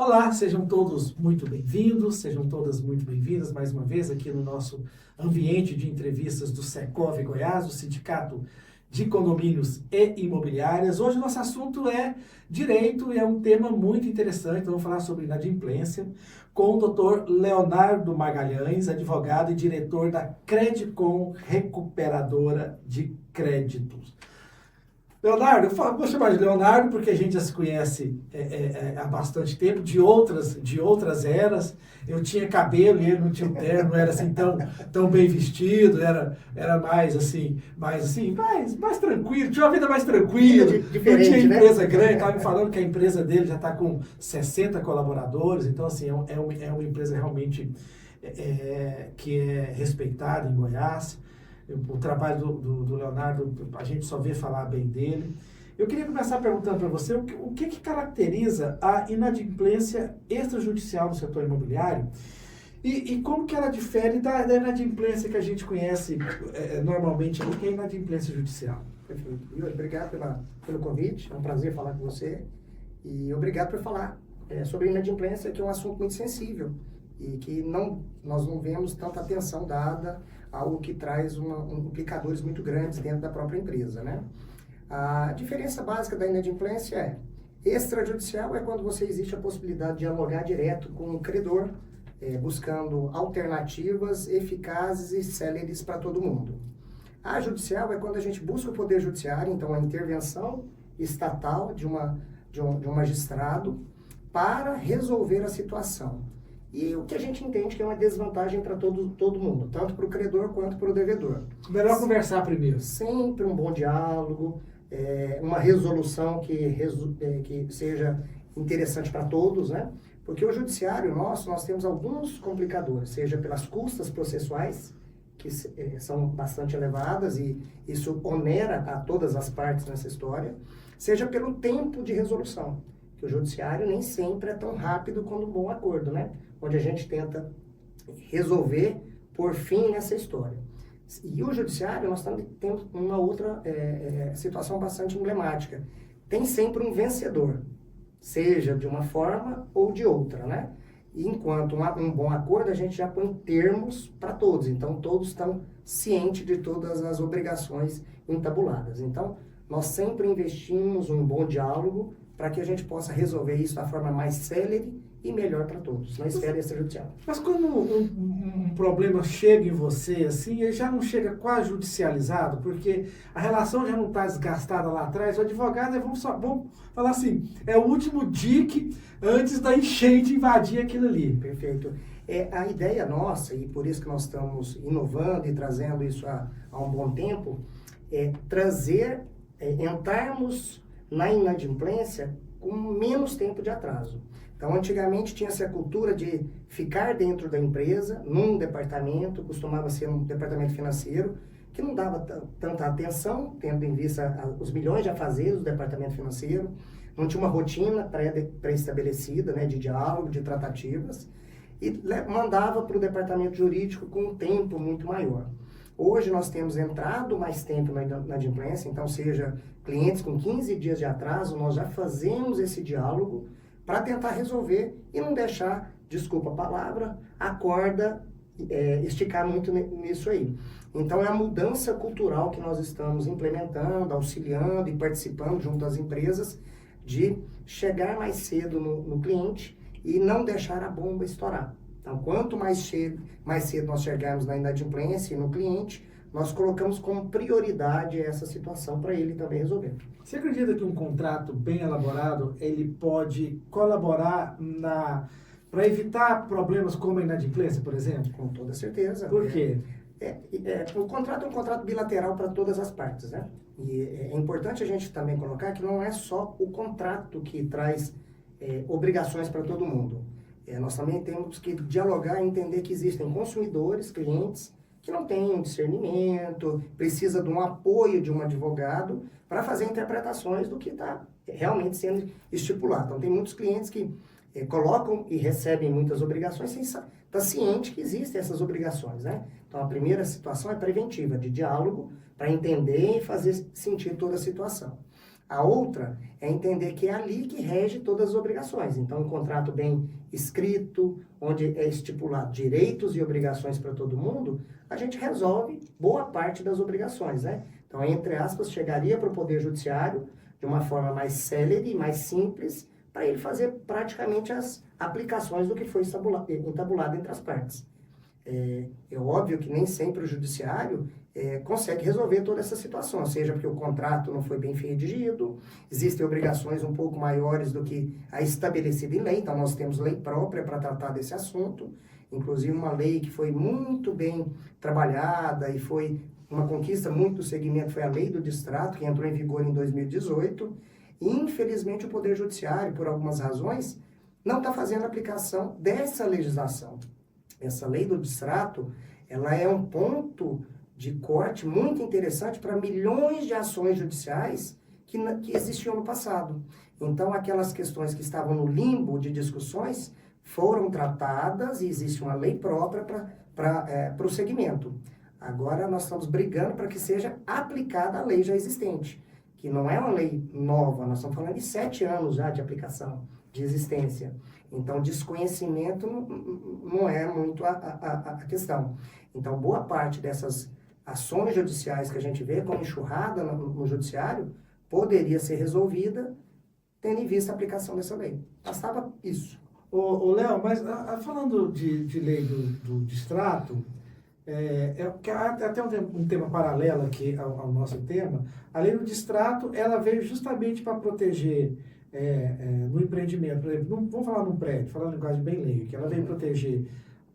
Olá, sejam todos muito bem-vindos, sejam todas muito bem-vindas mais uma vez aqui no nosso ambiente de entrevistas do Secov Goiás, o Sindicato de Condomínios e Imobiliárias. Hoje o nosso assunto é direito e é um tema muito interessante, vamos falar sobre inadimplência com o Dr. Leonardo Magalhães, advogado e diretor da Credicom Recuperadora de Créditos. Leonardo, vou chamar de Leonardo porque a gente já se conhece há bastante tempo, de outras eras. Eu tinha cabelo e ele não tinha o terno, não era assim tão bem vestido, era mais tranquilo, tinha uma vida mais tranquila, não tinha empresa grande, estava me falando que a empresa dele já está com 60 colaboradores, então assim, é uma empresa realmente que é respeitada em Goiás. O trabalho do Leonardo, a gente só vê falar bem dele. Eu queria começar perguntando para você o que caracteriza a inadimplência extrajudicial no setor imobiliário e como que ela difere da inadimplência que a gente conhece normalmente, que é a inadimplência judicial. Perfeito. Yuri, obrigado pelo convite, é um prazer falar com você e obrigado por falar sobre inadimplência, que é um assunto muito sensível e que nós não vemos tanta atenção dada, algo que traz implicadores muito grandes dentro da própria empresa, né? A diferença básica da inadimplência é extrajudicial é quando existe a possibilidade de dialogar direto com o credor, buscando alternativas eficazes e céleres para todo mundo. A judicial é quando a gente busca o poder judiciário, então a intervenção estatal de um magistrado para resolver a situação. E o que a gente entende que é uma desvantagem para todo mundo, tanto para o credor quanto para o devedor. Melhor conversar primeiro. Sempre um bom diálogo, uma resolução que seja interessante para todos, né? Porque o judiciário nós temos alguns complicadores, seja pelas custas processuais, que são bastante elevadas e isso onera a todas as partes nessa história, seja pelo tempo de resolução, que o judiciário nem sempre é tão rápido quanto um bom acordo, né? Onde a gente tenta resolver, por fim, nessa história. E o judiciário, nós temos uma outra situação bastante emblemática. Tem sempre um vencedor, seja de uma forma ou de outra, né? E enquanto um bom acordo, a gente já põe termos para todos. Então, todos estão cientes de todas as obrigações entabuladas. Então, nós sempre investimos um bom diálogo para que a gente possa resolver isso da forma mais célere e melhor para todos, na esfera extrajudicial. Mas quando um problema chega em você, assim, ele já não chega quase judicializado, porque a relação já não está desgastada lá atrás, o advogado vamos falar assim, é o último dique antes da enchente invadir aquilo ali. Perfeito. A ideia nossa, e por isso que nós estamos inovando e trazendo isso há um bom tempo, é entrarmos na inadimplência com menos tempo de atraso. Então, antigamente tinha-se a cultura de ficar dentro da empresa, num departamento, costumava ser um departamento financeiro, que não dava tanta atenção, tendo em vista os milhões de afazeres do departamento financeiro, não tinha uma rotina pré-estabelecida, né, de diálogo, de tratativas, e mandava para o departamento jurídico com um tempo muito maior. Hoje nós temos entrado mais tempo na inadimplência, então seja clientes com 15 dias de atraso, nós já fazemos esse diálogo para tentar resolver e não deixar, desculpa a palavra, a corda esticar muito nisso aí. Então é a mudança cultural que nós estamos implementando, auxiliando e participando junto às empresas de chegar mais cedo no cliente e não deixar a bomba estourar. Então, quanto mais cedo nós chegarmos na inadimplência e no cliente, nós colocamos como prioridade essa situação para ele também resolver. Você acredita que um contrato bem elaborado, ele pode colaborar para evitar problemas como a inadimplência, por exemplo? Com toda certeza. Por quê? O contrato é um contrato bilateral para todas as partes, né? E é importante a gente também colocar que não é só o contrato que traz obrigações para todo mundo. Nós também temos que dialogar e entender que existem consumidores, clientes, que não têm um discernimento, precisa de um apoio de um advogado para fazer interpretações do que está realmente sendo estipulado. Então, tem muitos clientes que colocam e recebem muitas obrigações sem estar ciente que existem essas obrigações, né? Então, a primeira situação é preventiva, de diálogo, para entender e fazer sentir toda a situação. A outra é entender que é ali que rege todas as obrigações. Então, um contrato bem escrito, onde é estipulado direitos e obrigações para todo mundo, a gente resolve boa parte das obrigações, né? Então, entre aspas, chegaria para o Poder Judiciário de uma forma mais célere, mais simples, para ele fazer praticamente as aplicações do que foi entabulado entre as partes. É óbvio que nem sempre o judiciário consegue resolver toda essa situação, seja porque o contrato não foi bem redigido, existem obrigações um pouco maiores do que a estabelecida em lei, então nós temos lei própria para tratar desse assunto, inclusive uma lei que foi muito bem trabalhada e foi uma conquista muito do segmento, foi a Lei do Distrato, que entrou em vigor em 2018, e infelizmente o Poder Judiciário, por algumas razões, não está fazendo aplicação dessa legislação. Essa Lei do Distrato, ela é um ponto de corte muito interessante para milhões de ações judiciais que existiam no passado. Então, aquelas questões que estavam no limbo de discussões foram tratadas e existe uma lei própria para o segmento. Agora, nós estamos brigando para que seja aplicada a lei já existente, que não é uma lei nova, nós estamos falando de 7 anos já de aplicação, de existência. Então, desconhecimento não é muito a questão. Então, boa parte dessas ações judiciais que a gente vê como enxurrada no judiciário poderia ser resolvida tendo em vista a aplicação dessa lei. Bastava isso. Ô Léo, mas falando de lei do distrato, até um tema paralelo aqui ao nosso tema, a lei do distrato, ela veio justamente para proteger no empreendimento, por exemplo, vamos falar num prédio, falar uma linguagem bem leiga, que ela veio proteger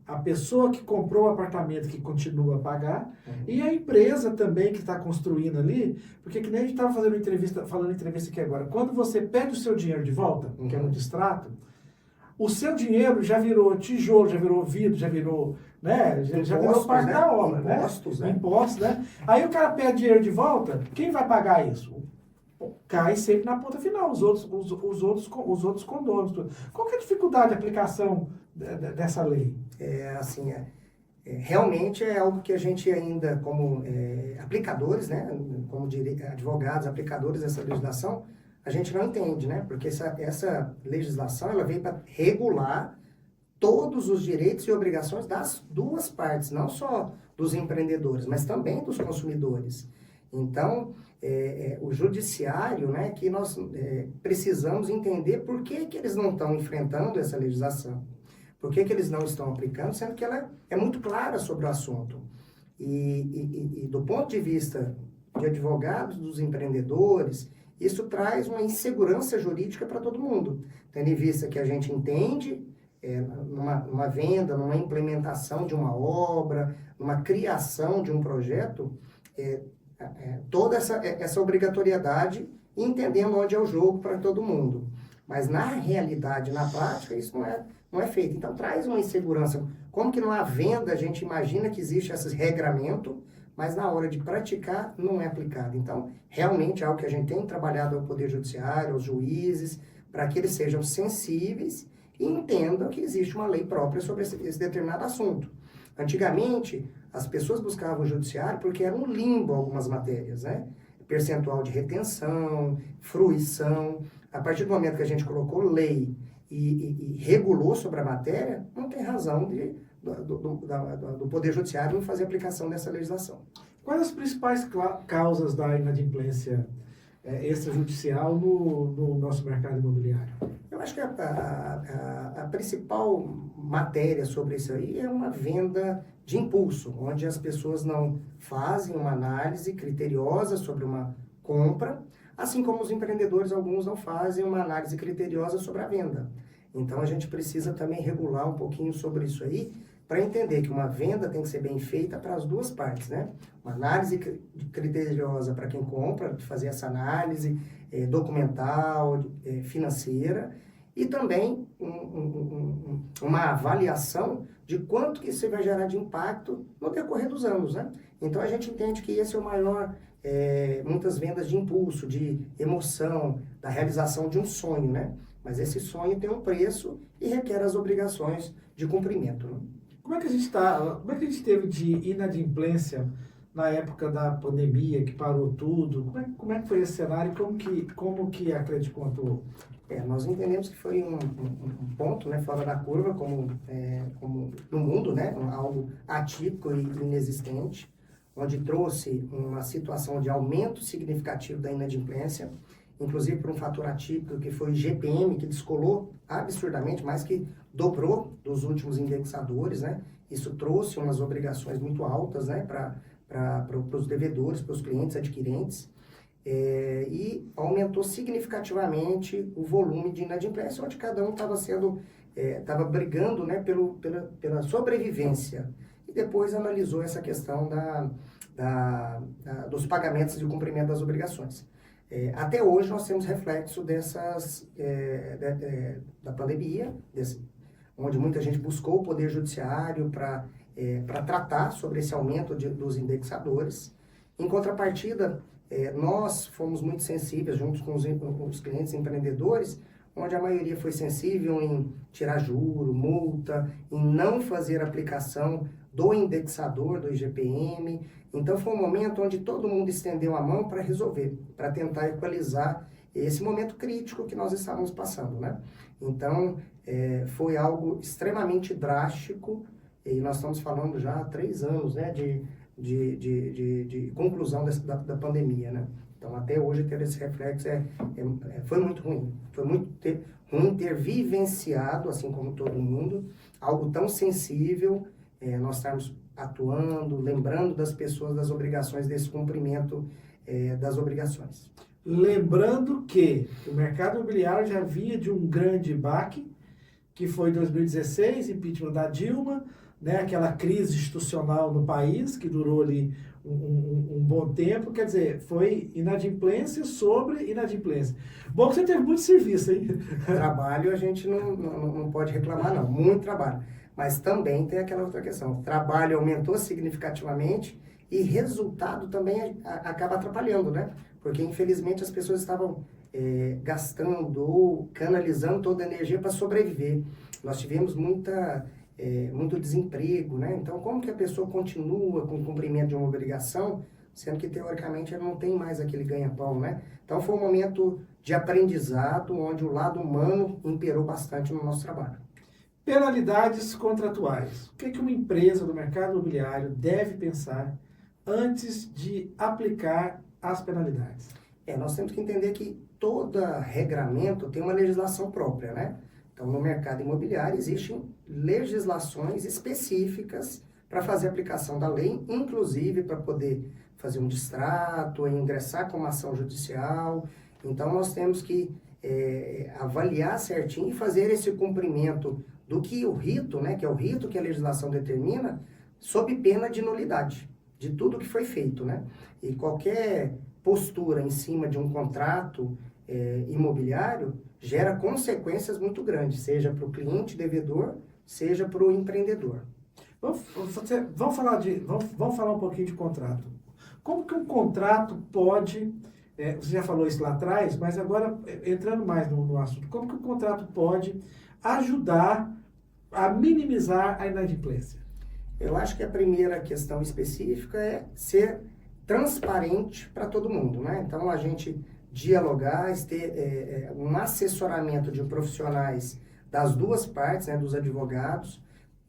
a pessoa que comprou o apartamento que continua a pagar e a empresa também que está construindo ali, porque que nem a gente estava falando entrevista aqui agora, quando você pede o seu dinheiro de volta, que é no distrato, o seu dinheiro já virou tijolo, já virou vidro, já virou, né? Já virou parte da obra, né? Impostos, né? Aí o cara pede dinheiro de volta, quem vai pagar isso? Cai sempre na ponta final, os outros condôminos. Qual que é a dificuldade de aplicação dessa lei? Realmente é algo que a gente ainda, como aplicadores, né? Como advogados, aplicadores dessa legislação, a gente não entende, né? Porque essa legislação, ela veio para regular todos os direitos e obrigações das duas partes, não só dos empreendedores, mas também dos consumidores. Então, o judiciário, né, que nós precisamos entender por que eles não estão enfrentando essa legislação, por que eles não estão aplicando, sendo que ela é muito clara sobre o assunto. E do ponto de vista de advogados, dos empreendedores, isso traz uma insegurança jurídica para todo mundo, tendo em vista que a gente entende numa venda, numa implementação de uma obra, numa criação de um projeto, toda essa obrigatoriedade, entendendo onde é o jogo para todo mundo. Mas na realidade, na prática, isso não é feito. Então traz uma insegurança. Como que numa venda a gente imagina que existe esse regramento, mas na hora de praticar não é aplicado. Então, realmente é algo que a gente tem trabalhado ao Poder Judiciário, aos juízes, para que eles sejam sensíveis e entendam que existe uma lei própria sobre esse determinado assunto. Antigamente, as pessoas buscavam o judiciário porque era um limbo algumas matérias, né? Percentual de retenção, fruição. A partir do momento que a gente colocou lei e regulou sobre a matéria, não tem razão do Poder Judiciário não fazer aplicação dessa legislação. Quais as principais causas da inadimplência extrajudicial no nosso mercado imobiliário? Eu acho que a principal matéria sobre isso aí é uma venda de impulso, onde as pessoas não fazem uma análise criteriosa sobre uma compra, assim como os empreendedores, alguns não fazem uma análise criteriosa sobre a venda. Então, a gente precisa também regular um pouquinho sobre isso aí, para entender que uma venda tem que ser bem feita para as duas partes, né? Uma análise criteriosa para quem compra, de fazer essa análise documental, financeira, e também uma avaliação de quanto que isso vai gerar de impacto no decorrer dos anos, né? Então, a gente entende que esse é o maior, muitas vendas de impulso, de emoção, da realização de um sonho, né? Mas esse sonho tem um preço e requer as obrigações de cumprimento, né? Como é que a gente teve de inadimplência na época da pandemia, que parou tudo? Como é que foi esse cenário e como que a Credicom atuou? Nós entendemos que foi um ponto, né, fora da curva, como no mundo, né, algo atípico e inexistente, onde trouxe uma situação de aumento significativo da inadimplência, inclusive por um fator atípico que foi o GPM, que descolou absurdamente, mais que dobrou dos últimos indexadores, né? Isso trouxe umas obrigações muito altas, né, para os devedores, para os clientes adquirentes, e aumentou significativamente o volume de inadimplência, onde cada um estava brigando, né, pela sobrevivência. E depois analisou essa questão dos pagamentos de cumprimento das obrigações. Até hoje nós temos reflexo da pandemia, onde muita gente buscou o Poder Judiciário para tratar sobre esse aumento dos indexadores. Em contrapartida, nós fomos muito sensíveis, junto com os clientes empreendedores, onde a maioria foi sensível em tirar juro, multa, em não fazer aplicação do indexador, do IGPM. Então, foi um momento onde todo mundo estendeu a mão para resolver, para tentar equalizar esse momento crítico que nós estávamos passando, né? Então, foi algo extremamente drástico, e nós estamos falando já há 3 anos, né, de conclusão da pandemia, né? Então, até hoje, ter esse reflexo foi muito ruim. Foi muito ruim ter vivenciado, assim como todo mundo, algo tão sensível, nós estarmos atuando, lembrando das pessoas das obrigações, desse cumprimento das obrigações. Lembrando que o mercado imobiliário já vinha de um grande baque, que foi 2016, impeachment da Dilma, né, aquela crise institucional no país, que durou ali um bom tempo, quer dizer, foi inadimplência sobre inadimplência. Bom que você teve muito serviço, hein? Trabalho a gente não pode reclamar, não, muito trabalho. Mas também tem aquela outra questão, o trabalho aumentou significativamente e resultado também acaba atrapalhando, né? Porque infelizmente as pessoas estavam gastando ou canalizando toda a energia para sobreviver. Nós tivemos muito desemprego, né? Então, como que a pessoa continua com o cumprimento de uma obrigação, sendo que, teoricamente, ela não tem mais aquele ganha-pão, né? Então, foi um momento de aprendizado, onde o lado humano imperou bastante no nosso trabalho. Penalidades contratuais. O que uma empresa do mercado imobiliário deve pensar antes de aplicar as penalidades? Nós temos que entender que todo regramento tem uma legislação própria, né? Então, no mercado imobiliário existem legislações específicas para fazer a aplicação da lei, inclusive para poder fazer um distrato, ingressar com uma ação judicial. Então, nós temos que avaliar certinho e fazer esse cumprimento do que o rito, né, que é o rito que a legislação determina, sob pena de nulidade de tudo que foi feito, né? E qualquer postura em cima de um contrato imobiliário gera consequências muito grandes, seja para o cliente devedor, seja para o empreendedor. Vamos falar um pouquinho de contrato. Como que um contrato pode, você já falou isso lá atrás, mas agora entrando mais no assunto, como que o contrato pode ajudar a minimizar a inadimplência? Eu acho que a primeira questão específica é ser transparente para todo mundo, né? Então, a gente dialogar, ter um assessoramento de profissionais das duas partes, né, dos advogados,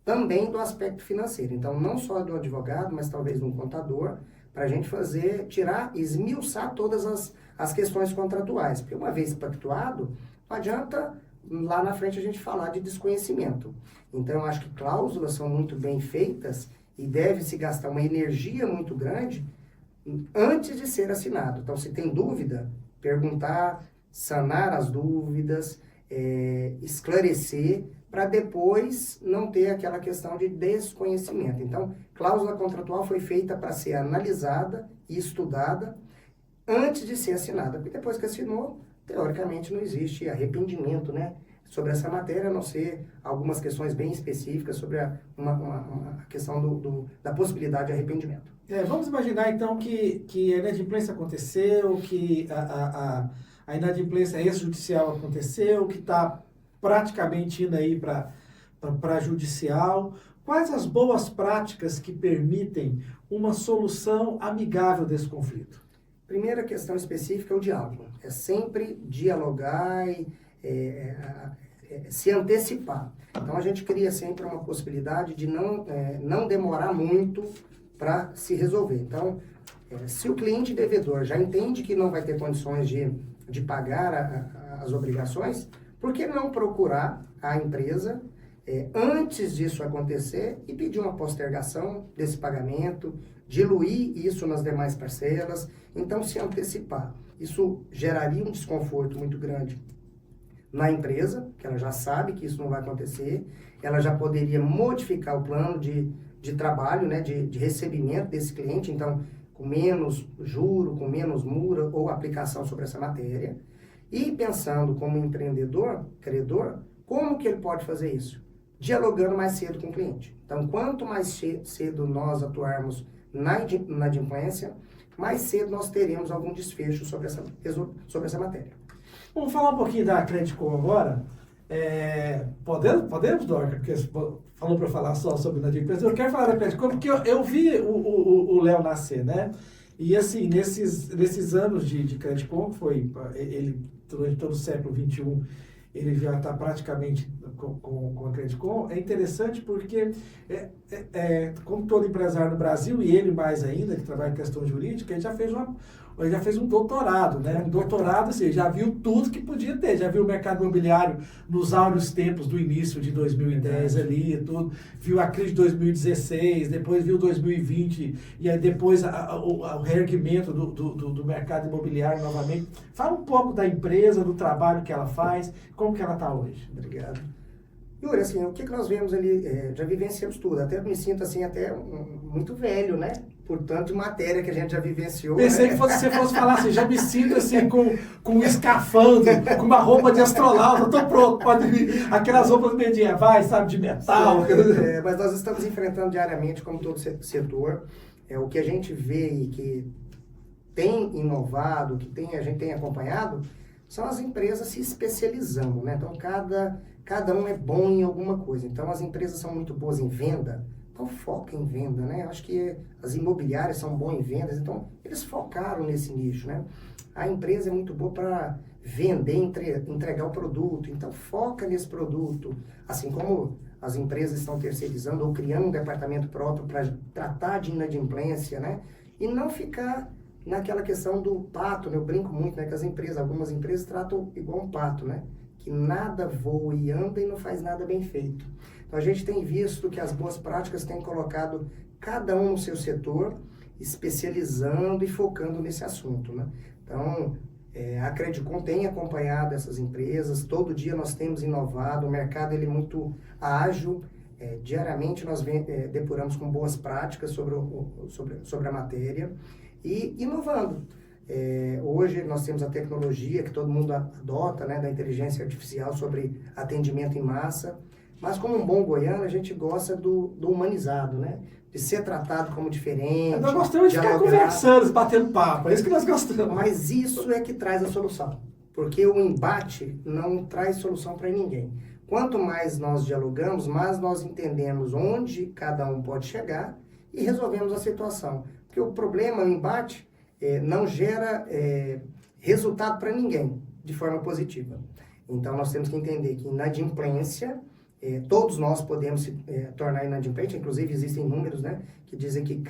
também do aspecto financeiro. Então, não só do advogado, mas talvez do contador, para a gente esmiuçar todas as questões contratuais. Porque uma vez pactuado, não adianta lá na frente a gente falar de desconhecimento. Então, eu acho que cláusulas são muito bem feitas e deve-se gastar uma energia muito grande antes de ser assinado. Então, se tem dúvida, perguntar, sanar as dúvidas, esclarecer, para depois não ter aquela questão de desconhecimento. Então, cláusula contratual foi feita para ser analisada e estudada antes de ser assinada, porque depois que assinou, teoricamente não existe arrependimento, né, sobre essa matéria, a não ser algumas questões bem específicas sobre uma questão da possibilidade de arrependimento. Vamos imaginar, então, que a inadimplência aconteceu, que a inadimplência extrajudicial aconteceu, que está praticamente indo aí para judicial. quais as boas práticas que permitem uma solução amigável desse conflito? Primeira questão específica é o diálogo. É sempre dialogar e se antecipar. Então, a gente cria sempre uma possibilidade de não demorar muito para se resolver. Então, se o cliente devedor já entende que não vai ter condições de pagar as obrigações, por que não procurar a empresa antes disso acontecer e pedir uma postergação desse pagamento, diluir isso nas demais parcelas, então se antecipar. Isso geraria um desconforto muito grande na empresa, que ela já sabe que isso não vai acontecer, ela já poderia modificar o plano de trabalho, né, de recebimento desse cliente, então com menos juro, com menos mura ou aplicação sobre essa matéria. E pensando como empreendedor, credor, como que ele pode fazer isso? Dialogando mais cedo com o cliente. Então, quanto mais cedo nós atuarmos na inadimplência, mais cedo nós teremos algum desfecho sobre essa matéria. Vamos falar um pouquinho da Credicom agora. Podemos, Dorca? Porque falou para eu falar só sobre inadimplência. Eu quero falar da Credicom porque eu vi o Léo nascer, né? E assim, nesses anos de Credicom, ele durante todo o século XXI, ele já está praticamente com a Credicom. É interessante porque, como todo empresário no Brasil, e ele mais ainda, que trabalha em questão jurídica, ele já fez um doutorado, né? Um doutorado, assim, já viu tudo que podia ter, já viu o mercado imobiliário nos áureos tempos do início de 2010 ali, tudo, viu a crise de 2016, depois viu 2020, e aí depois o reerguimento do mercado imobiliário novamente. Fala um pouco da empresa, do trabalho que ela faz, como que ela está hoje. Obrigado. Yuri, assim, o que nós vemos ali, já vivenciamos tudo, até me sinto assim, muito velho, né? Por tanto de matéria que a gente já vivenciou. Pensei né? que você fosse falar assim, já me sinto assim com um escafandro, com uma roupa de astronauta, tô pronto, pode vir. Aquelas roupas medievais, sabe, de metal. Mas nós estamos enfrentando diariamente, como todo setor, o que a gente vê e que tem inovado, a gente tem acompanhado, são as empresas se especializando, né? Então, cada um é bom em alguma coisa. Então, as empresas são muito boas em venda, então foca em venda, né? Acho que as imobiliárias são boas em vendas, então eles focaram nesse nicho, né? A empresa é muito boa para vender, entregar o produto, então foca nesse produto. Assim como as empresas estão terceirizando ou criando um departamento próprio para tratar de inadimplência, né? E não ficar naquela questão do pato, né? Eu brinco muito, né? Que algumas empresas tratam igual um pato, né? Que nada voa e anda e não faz nada bem feito. Então, a gente tem visto que as boas práticas têm colocado cada um no seu setor, especializando e focando nesse assunto, né? Então, a Credicom tem acompanhado essas empresas, todo dia nós temos inovado, o mercado ele é muito ágil, diariamente nós depuramos com boas práticas sobre a matéria e inovando. Hoje nós temos a tecnologia que todo mundo adota, né, da inteligência artificial sobre atendimento em massa, mas como um bom goiano, a gente gosta do humanizado, né? De ser tratado como diferente. Nós gostamos de ficar conversando, batendo papo, é isso que nós gostamos. Mas isso é que traz a solução, porque o embate não traz solução para ninguém. Quanto mais nós dialogamos, mais nós entendemos onde cada um pode chegar e resolvemos a situação. Porque o problema, o embate, não gera resultado para ninguém de forma positiva. Então, nós temos que entender que inadimplência, todos nós podemos se tornar inadimplente, inclusive existem números, né, que dizem que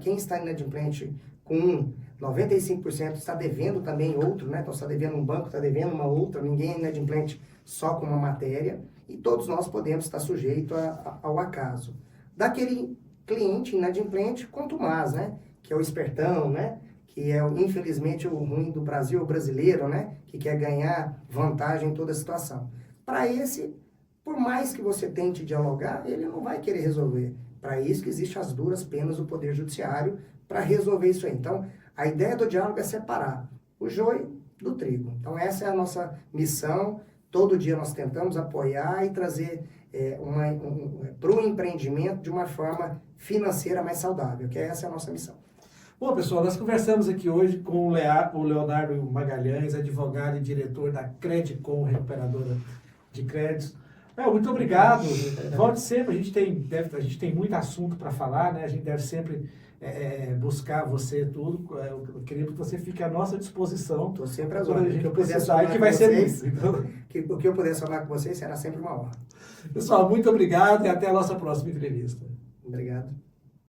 quem está inadimplente com 95% está devendo também outro, né, então está devendo um banco, está devendo uma outra, ninguém é inadimplente só com uma matéria, e todos nós podemos estar sujeitos ao acaso. Daquele cliente inadimplente, quanto mais, né, que é o espertão, né, que é, infelizmente, o ruim do Brasil, o brasileiro, né, que quer ganhar vantagem em toda a situação. Para esse, por mais que você tente dialogar, ele não vai querer resolver. Para isso que existem as duras penas do Poder Judiciário para resolver isso aí. Então, a ideia do diálogo é separar o joio do trigo. Então, essa é a nossa missão. Todo dia nós tentamos apoiar e trazer para o empreendimento de uma forma financeira mais saudável, que essa é a nossa missão. Bom, pessoal, nós conversamos aqui hoje com o Leonardo Magalhães, advogado e diretor da Credicom, recuperadora de créditos. Muito obrigado. Volte sempre, a gente tem muito assunto para falar, né? A gente deve sempre buscar você tudo. Eu queria que você fique à nossa disposição. Estou sempre às Quando a ordens. gente precisar, que vai ser isso. O que eu puder falar com vocês será sempre uma honra. Pessoal, muito obrigado e até a nossa próxima entrevista. Obrigado.